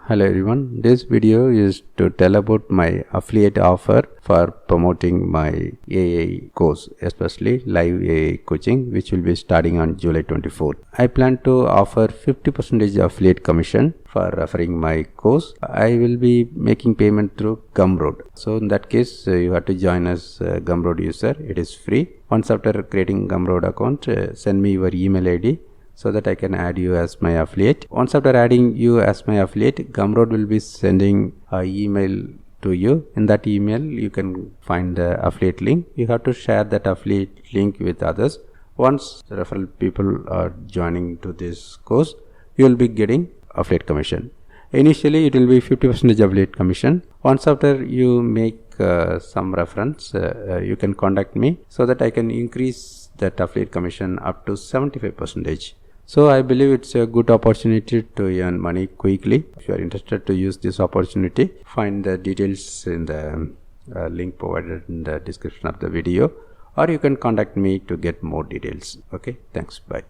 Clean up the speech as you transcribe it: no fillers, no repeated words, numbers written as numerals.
Hello everyone, this video is to tell about my affiliate offer for promoting my AI course, especially live AI coaching, which will be starting on July 24th. I plan to offer 50% affiliate commission for referring my course. I will be making payment through Gumroad. So in that case, you have to join as a Gumroad user. It is free. Once after creating Gumroad account, send me your email ID so that I can add you as my affiliate. Once after adding you as my affiliate, Gumroad will be sending an email to you. In that email, you can find the affiliate link. You have to share that affiliate link with others. Once the referral people are joining to this course, you will be getting affiliate commission. Initially, it will be 50% affiliate commission. Once after you make some reference, you can contact me so that I can increase that affiliate commission up to 75%. So I believe it's a good opportunity to earn money quickly. If you are interested to use this opportunity, find the details in the link provided in the description of the video, or you can contact me to get more details. Okay, thanks, bye.